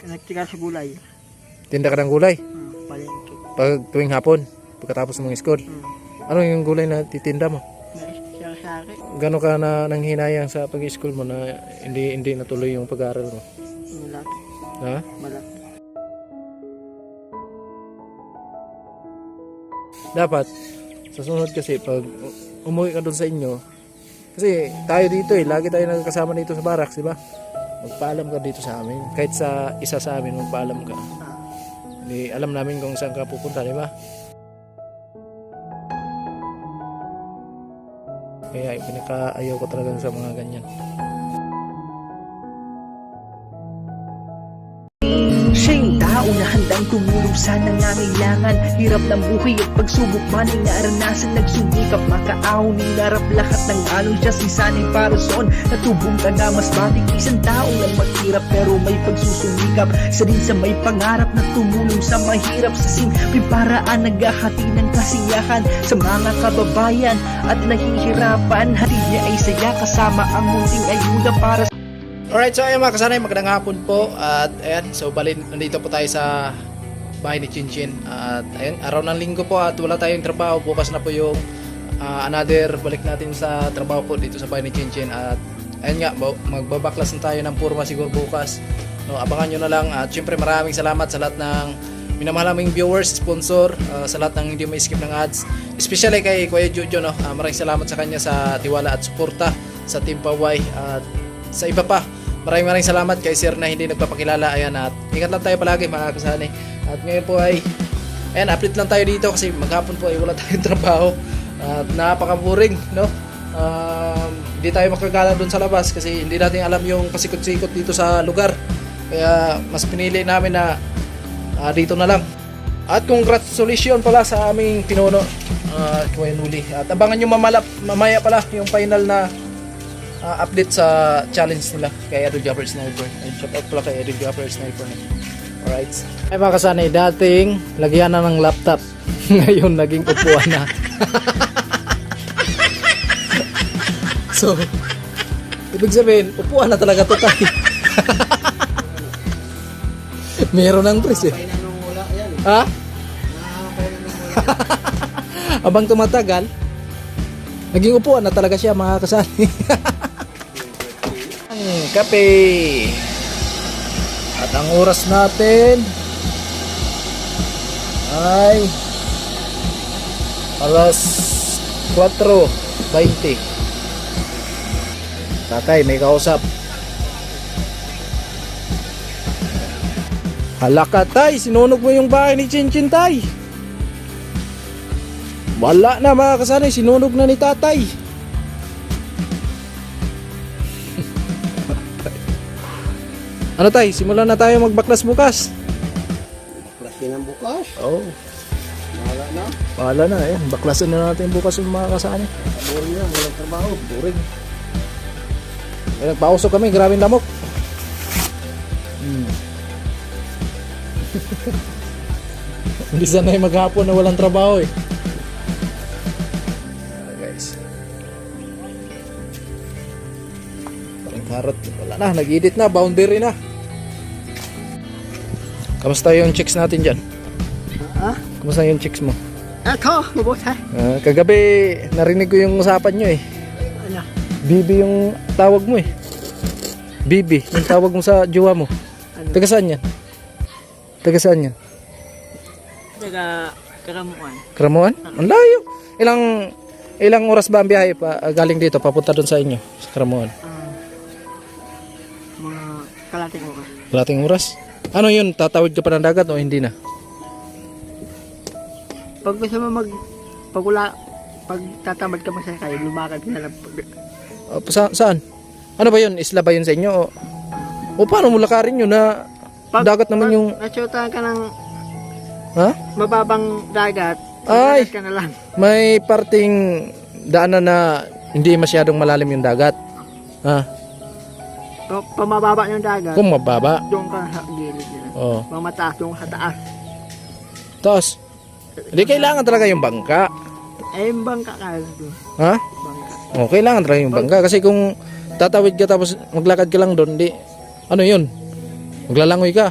Nagtigar sa gulay. Tinda ka ng gulay? Palengke. Pag tuwing hapon, pagkatapos ng school. Ano yung gulay na titinda mo? Sari. Gano'n ka na nanghinayang sa pag-school mo na hindi natuloy yung pag-aaral mo? Malaki. Ha? Malaki. Dapat, sa sunod kasi, pag umuwi ka doon sa inyo, kasi tayo dito lagi tayo nagkasama dito sa barracks, di ba? Magpaalam ka dito sa amin. Kahit sa isa sa amin, magpaalam ka. Hindi, alam namin kung saan ka pupunta, di ba? Kaya pinakaayaw ko talaga sa mga ganyan. Siya yung tao na handang tumulong sa nangangailangan. Hirap ng buhay at pagsubok man ay naranasan. Nagsumikap makaahon, hinarap lahat ng alon. Siya sisanay para soon, natubong ka na mas batik. Isang tao lang maghirap pero may pagsusumikap. Isa din sa may pangarap na tumulong sa mahirap. Sa simpleng paraan naghahati ng kasiyahan sa mga kababayan at nahihirapan. Hati niya ay saya kasama ang munting ayuda para sa Alright, so ayun mga kasanay, magandang hapon po. At ayan, so nandito po tayo sa bahay ni Chinchin. At ayan, araw ng linggo po at wala tayong trabaho. Bukas na po yung another balik natin sa trabaho po dito sa bahay ni Chinchin. At ayun nga, magbabaklas na tayo ng purma siguro bukas. No, abangan nyo na lang. At syempre maraming salamat sa lahat ng minamahal naming viewers, sponsor, sa lahat ng hindi ma-skip ng ads. Especially kay Kuya Jojo, no? Maraming salamat sa kanya sa tiwala at suporta sa Team Paway at sa iba pa. Maraming salamat kay Sir na hindi nagpapakilala. Ayan, at ingat lang tayo palagi mga kasanay. At ngayon po ay ayan, update lang tayo dito kasi maghapon po ay wala tayong trabaho. At napaka-boring, no? Hindi tayo makagala doon sa labas kasi hindi natin alam yung pasikot-sikot dito sa lugar. Kaya mas pinili namin na dito na lang. At congratulations pala sa aming pinuno, Kuya Nuli. At abangan nyo mamaya pala yung final na update sa challenge nila kay Edwin Japper Sniper. Shout out pala kay Edwin Japper Sniper. Alright. Ay mga kasanay, dating lagyan na ng laptop. Ngayon naging upuan na. So, ibig sabihin, upuan na talaga to tayo. Meron ng pres eh. Ha? Abang tumatagal, naging upuan na talaga siya mga kasanay. Kape. At ang oras natin ay alas 4:20. Tatay, may kausap. Hala ka tay, sinunog mo yung bahay ni Chinchin tay. Wala na mga kasanay, sinunog na ni tatay. Ano tay, simulan na tayo magbaklas bukas. Baklas din ang bukas. Oo. Mahala na. Bahala na, ayan. Baklasin na natin bukas yung mga kasanay. Boring na, walang trabaho. Boring. Ay, nagpausok kami, grabing lamok. Hindi sanay maghapon na walang trabaho eh. Guys. Parang karot. Wala na, nag-edit na, boundary na. Kamusta yung chicks natin dyan? Ha? Kamusta yung chicks mo? Eto, mabuti. Kagabi, narinig ko yung usapan nyo eh. Ano? Bibi yung tawag mo eh. Bibi, yung tawag mo sa jowa mo. Ano? Taga saan yan? Taga saan yan? Karamuan. Karamuan? Ang layo. Ilang oras ba ang biyahe pa galing dito papunta doon sa inyo sa Karamuan? Mga kalating oras. Kalating oras? Ano yun? Tatawid ka pa ng dagat o hindi na? Pag gusto mo pag tatamad ka masakay, lumakad ka na lang. Saan? Ano ba yun? Isla ba yun sa inyo? O paano mo lakarin yun na dagat naman yung... Nasyota ka ng Ha? mababang dagat, Ay! ka na lang. May parting daanan na hindi masyadong malalim yung dagat. Ha? Pamababa yung dagat, Kung mababa. doon ka sa gilid nila. Oo. Mamataas doon sa taas. Tapos, hindi kailangan talaga yung bangka. Eh, yung bangka ka doon. Ha? Bangka. O, kailangan talaga yung bangka. Kasi kung tatawid ka tapos maglakad ka lang doon, di, ano yun? Maglalangoy ka.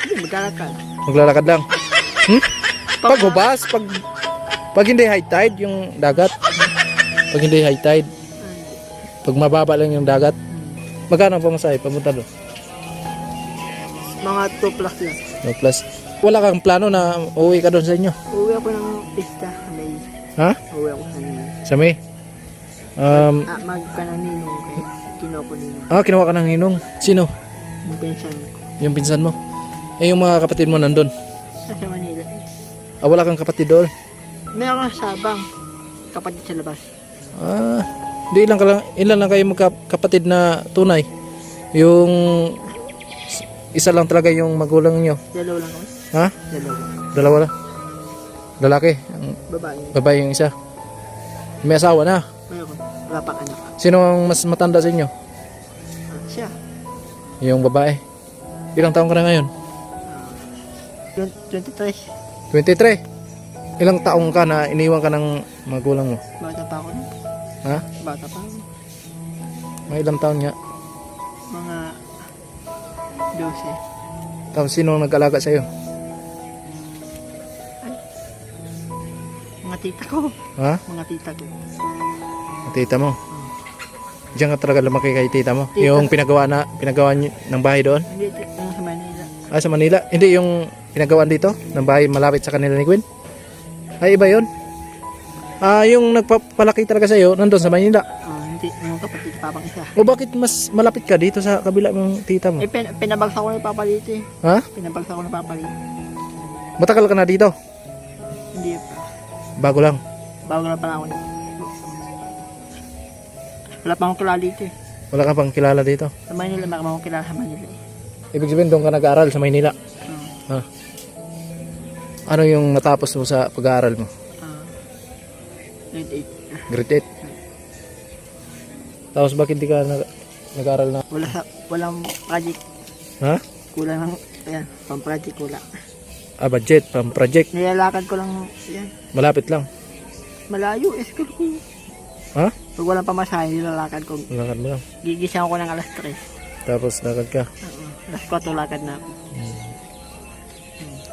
Hindi, maglalakad. Maglalakad lang. Pag hubas, pag hindi high tide yung dagat. Pag hindi high tide, pag mababa lang yung dagat. Magkano ang pamasahe pamunta doon? Mga 2 plus lang. No plus. Wala kang plano na uuwi ka doon sa inyo? Uwi ako ng pista. May, Ha? uwi ako sa nino. Sa May? Magkananinong kaya kinuha ko nino. Kinuha ka ng ninong. Sino? Yung pension ko. Yung pinsan mo? Yung mga kapatid mo nandun? Sa Manila. Wala kang kapatid doon? Meron sa Sabang. Kapatid sa labas. Di ilan lang kayo magkapatid na tunay? Yung isa lang talaga yung magulang niyo? Dalawa lang kami. Ha? Dalawa lang? Lalaki? Ang Babae. babae yung isa? May asawa na? Meron. Wala pang anak. Sino ang mas matanda sa inyo? Siya. Yung babae? Ilang taon ka na ngayon? 23. 23? Ilang taong ka na iniwan ka ng magulang mo? Bata pa ako. Ha? Bata pa ako. May ilang taon nga? Mga 12. Tapos sino ang nag-alaga sa'yo? Mga tita ko. Ha? Mga tita ko. Tita mo? Diyan ka talaga lumaki kay tita mo? Tita. Yung pinagawa niyo ng bahay doon? Hindi, yung sa Manila. Sa Manila? Hindi yung pinagawaan dito? Ng bahay malapit sa kanila ni Gwen? Ay, iba yun? Yung nagpapalaki talaga sa'yo, nandun sa Manila. Hindi, yung kapatid papang isa. O bakit mas malapit ka dito sa kabila ng tita mo? Pinabagsak ko na yung papa dito eh. Ha? Pinabagsak ko na papa dito. Matagal ka na dito? Hindi pa. Bago lang. Bago na pala ako. Wala pa akong kilala dito eh. Wala ka pang kilala dito? Sa Manila, baka akong kilala sa Manila eh. Ibig sabihin doon ka nag-aaral sa Maynila? Ha? Uh, Ano yung natapos mo sa pag-aaral mo? Grade Grade 8? Tapos bakit di ka nag-aaral na? 8. Walang project. Ha? Kulang lang. Ayan, pang project kulang. Budget, pang project. Nilalakad ko lang. Ayan. Malapit lang. Malayo, school ko. Ha? Pag walang pamasahe, nilalakad ko. Lakad mo lang. Gigising ako ng alas 3. Tapos lakad ka. Alas 4 lakad na ako.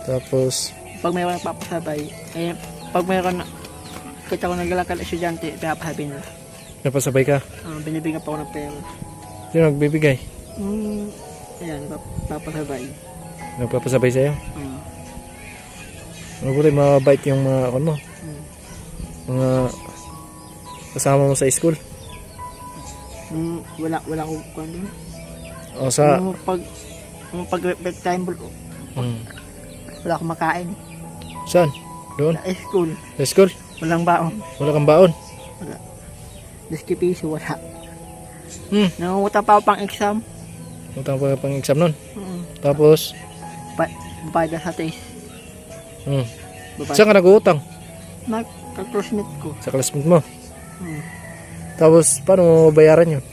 Tapos, Pag mayroon nagpapasabay, pag mayroon na, kita ko naglalakad na estudyante, pinapasabi nila. napasabay ka. Binibigyan pa ako ng pera. Sino nagbibigay? Ayan, papasabay. Nagpapasabay sa'yo? Mabuti mabait yung mga mo. Mga kasama mo sa school. Wala akong kuwan doon. O sa... Pag break time, wala akong makain. Saan? Doon? Sa school, Sa school? walang baon. Wala kang baon? Wala. 10 piso, wala. Hmm. Nangungutang pa ako pang exam. Utang pa pang exam nun. Tapos, Babayad sa taste. saan ka nag-uutang? Nag-classmate ko. Sa classmate mo. Tapos, paano mo bayaran yun?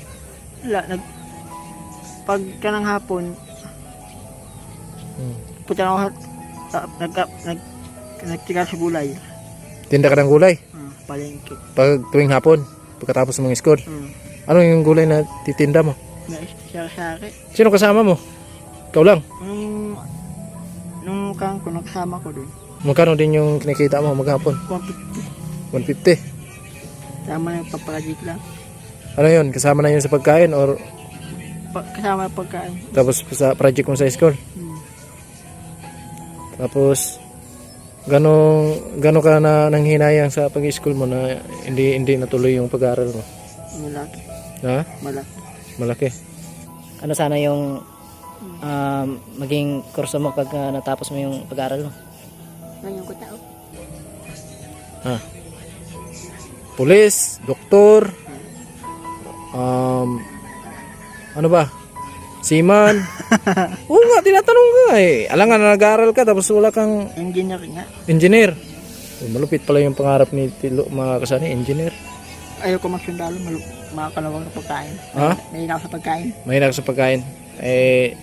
Wala, pag kanang hapon, punta na ako nagtigal sa gulay. Tinda ka ng gulay? Palengke. Pag tuwing hapon, pagkatapos ng school. Ano yung gulay na titinda mo? Sari-sari. Sino kasama mo? Ikaw lang? Nung kang ko, nakasama ko dun. Magkano din yung kinikita mo maghapon? 150. 150. Tama na yung paproject lang. Ano yun? Kasama na yun sa pagkain or Kasama yung pagkain. tapos sa project mo sa school? Tapos gano ka na nanghinayang sa pag-school mo na hindi natuloy yung pag-aaral mo? Malaki. Ha? Malaki. Malaki. Ano sana yung maging kurso mo pag natapos mo yung pag-aaral mo? Ngayon ko tao. Pulis, doktor, ano ba? Seaman. Oo nga, tinatanong ka eh. Alangan na nag-aaral ka tapos wala kang Engineer nga. engineer. Malupit pala yung pangarap ni Tilo, mga kasani, engineer. Ayaw ko magsundalo. Makakalawang na pagkain. Ha? Mahina ako sa pagkain. Mahina ka sa pagkain.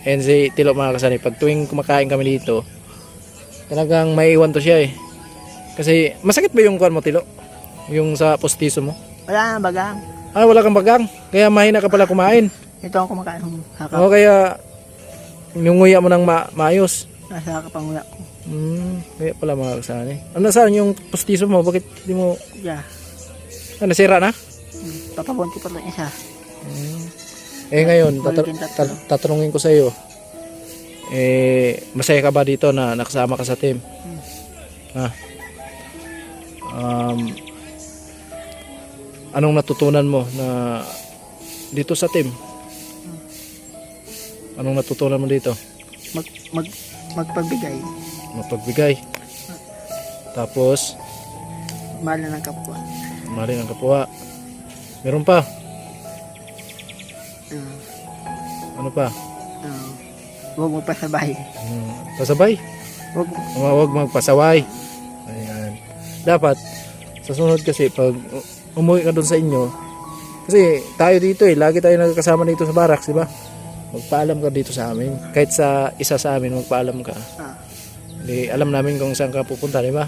And si Tilo, mga kasani, pag tuwing kumakain kami dito, talagang maiiwan to siya eh. Kasi masakit ba yung kuwan mo, Tilo? Yung sa postiso mo? Wala na bagang. Wala kang bagang. Kaya mahina ka pala kumain. Ito ako kumakain. O kaya yung nguya mo ng maayos. Nasa kapanguya ko. Kaya pala mga kasani. Ano saan yung postiso mo? Bakit di mo Yeah. nasira na? Papabunti pa lang isa. Eh ngayon, Balikin tatlo. tatanungin ko sa iyo. Masaya ka ba dito na nakasama ka sa team? Ha? Anong natutunan mo na dito sa team? Anong natutunan mo dito? Magpagbigay. Mapagbigay. Tapos, Mahal na ng kapwa. mahalin ang kapwa. Meron pa? Uh, Ano pa? Huwag mo pasabay. Pasabay? Huwag magpasaway. Ayan. Dapat, sa sunod kasi, pag umuwi ka doon sa inyo, kasi tayo dito lagi tayo nagkasama dito sa barracks, di ba? Magpaalam ka dito sa amin. Kahit sa isa sa amin, magpaalam ka. Di, alam namin kung saan ka pupunta, di ba?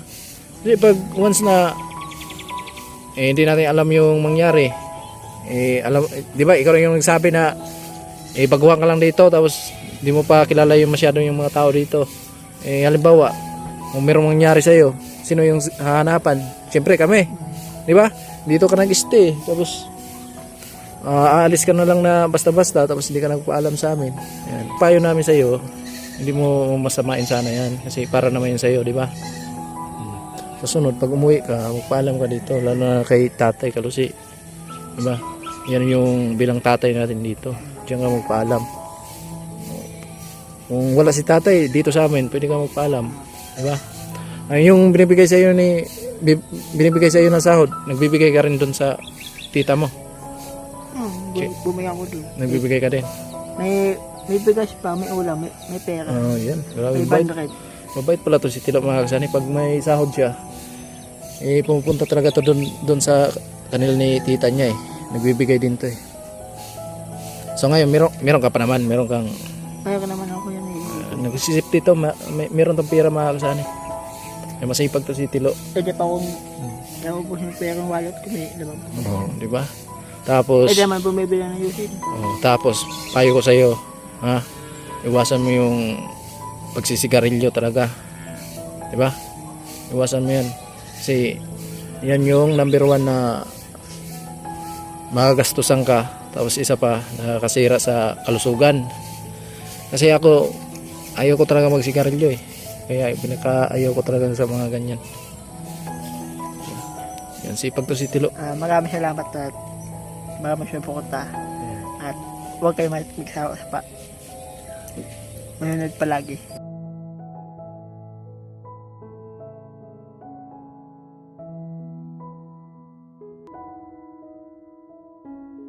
Kasi pag once na hindi natin alam yung mangyari, alam, di ba, ikaw rin yung nagsabi na baguhan ka lang dito, tapos di mo pa kilala yung masyado yung mga tao dito. Halimbawa, kung merong mangyari sa'yo, sino yung hahanapan? Siyempre kami, di ba? Dito ka nag-stay, tapos aalis ka na lang na basta-basta, tapos hindi ka nagpaalam sa amin. Ayan. Payo namin sa'yo, hindi mo masamain sana yan, kasi para naman yun sa'yo, di ba? Sa sunod, pag umuwi ka, magpaalam ka dito, lalo na kay Tatay Kalusi, di ba? Yan yung bilang tatay natin dito, diyan ka magpaalam. Kung wala si Tatay dito sa amin, pwede ka magpaalam, di ba? Yung binibigay sa iyo ng sahod, nagbibigay ka rin doon sa tita mo. Bumigay ako doon. Nagbibigay ka din. May bigas pa, may ulam, may pera. Yan. Grabe, May mabait. bandret. Mabait pala to si Tilo mga kasani. Pag may sahod siya, pumupunta talaga to doon sa kanil ni tita niya Nagbibigay din to So ngayon, meron ka pa naman. Meron kang Kaya naman ako yan nagsisip dito. Meron tong pera mga kasani. Masipag to si Tilo. Pwede pa akong naubos yung pera ng wallet ko, may lamang. Di ba? Tapos Pwede naman bumibili ng yusin. tapos payo ko sa iyo, iwasan mo yung pagsisigarilyo talaga. 'Di ba? Iwasan mo 'yan. Kasi yan yung number 1 na magagastusan ka, tapos isa pa nakakasira sa kalusugan. Kasi ako ayaw ko talaga magsigarilyo Kaya ayaw ko talaga sa mga ganyan. Yan, sipag to si Tilo. Maraming salamat at maraming pumunta. At huwag kayo magsawa sa pa. Manunod palagi.